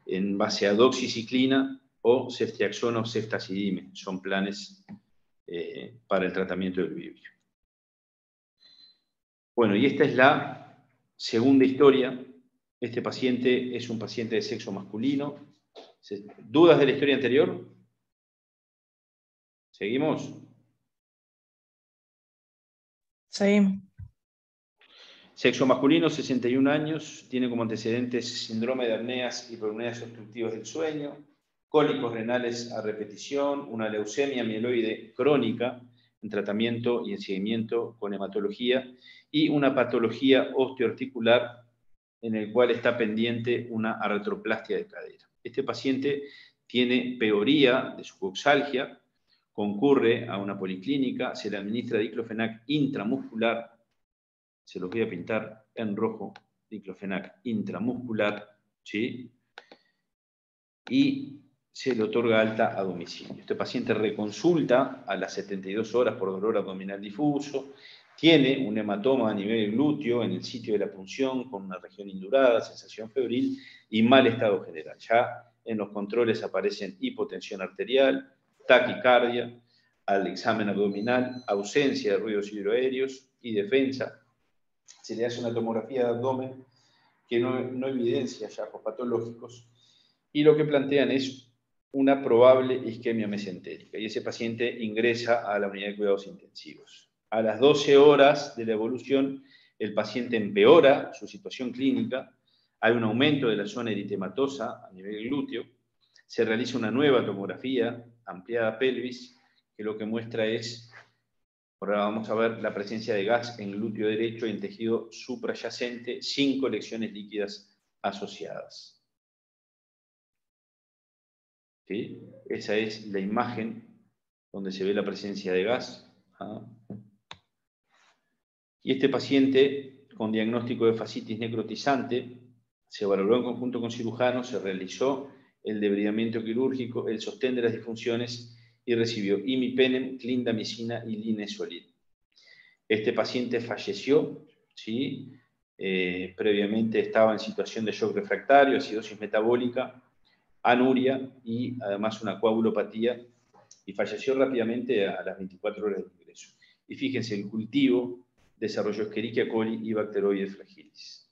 en base a doxiciclina o ceftriaxona o ceftazidime. Son planes para el tratamiento del vibrio. Bueno, y esta es la segunda historia. Este paciente es un paciente de sexo masculino. ¿Dudas de la historia anterior? ¿Seguimos? Sí. Sexo masculino, 61 años, tiene como antecedentes síndrome de apneas y hiperapneas obstructivas del sueño, cólicos renales a repetición, una leucemia mieloide crónica en tratamiento y en seguimiento con hematología y una patología osteoarticular en el cual está pendiente una artroplastia de cadera. Este paciente tiene peoría de su coxalgia, concurre a una policlínica, se le administra diclofenac intramuscular, se los voy a pintar en rojo, diclofenac intramuscular, ¿sí? Y se le otorga alta a domicilio. Este paciente reconsulta a las 72 horas por dolor abdominal difuso, tiene un hematoma a nivel glúteo en el sitio de la punción con una región indurada, sensación febril y mal estado general. Ya en los controles aparecen hipotensión arterial, taquicardia, al examen abdominal, ausencia de ruidos hidroaéreos y defensa. Se le hace una tomografía de abdomen que no evidencia hallazgos patológicos y lo que plantean es una probable isquemia mesentérica y ese paciente ingresa a la unidad de cuidados intensivos. A las 12 horas de la evolución, el paciente empeora su situación clínica, hay un aumento de la zona eritematosa a nivel glúteo, se realiza una nueva tomografía, ampliada pelvis, que lo que muestra es, ahora vamos a ver la presencia de gas en glúteo derecho y en tejido suprayacente sin colecciones líquidas asociadas. ¿Sí? Esa es la imagen donde se ve la presencia de gas. Y este paciente con diagnóstico de fascitis necrotizante se valoró en conjunto con cirujanos, se realizó el debridamiento quirúrgico, el sostén de las disfunciones y recibió imipenem, clindamicina y linezolid. Este paciente falleció, ¿sí? Previamente estaba en situación de shock refractario, acidosis metabólica, anuria y además una coagulopatía y falleció rápidamente a las 24 horas de ingreso. Y fíjense, el cultivo desarrolló Escherichia coli y Bacteroides fragilis,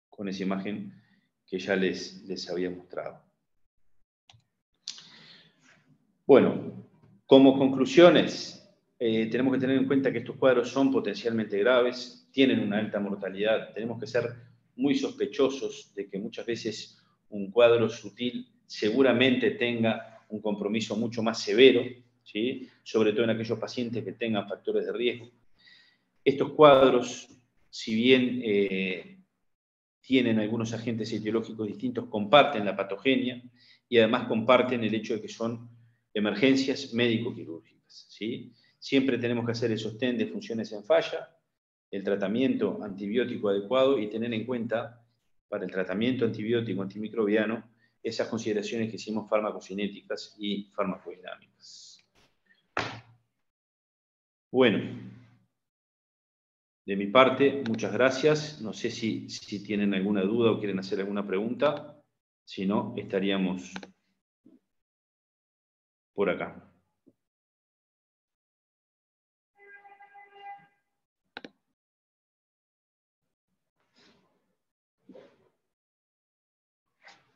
con esa imagen que ya les había mostrado. Bueno, como conclusiones, tenemos que tener en cuenta que estos cuadros son potencialmente graves, tienen una alta mortalidad, tenemos que ser muy sospechosos de que muchas veces un cuadro sutil seguramente tenga un compromiso mucho más severo, ¿sí? Sobre todo en aquellos pacientes que tengan factores de riesgo. Estos cuadros, si bien tienen algunos agentes etiológicos distintos, comparten la patogenia y además comparten el hecho de que son emergencias médico-quirúrgicas, ¿sí? Siempre tenemos que hacer el sostén de funciones en falla, el tratamiento antibiótico adecuado y tener en cuenta para el tratamiento antibiótico antimicrobiano esas consideraciones que hicimos farmacocinéticas y farmacodinámicas. Bueno, de mi parte, muchas gracias. No sé si tienen alguna duda o quieren hacer alguna pregunta. Si no, estaríamos por acá.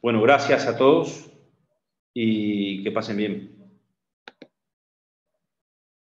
Bueno, gracias a todos y que pasen bien.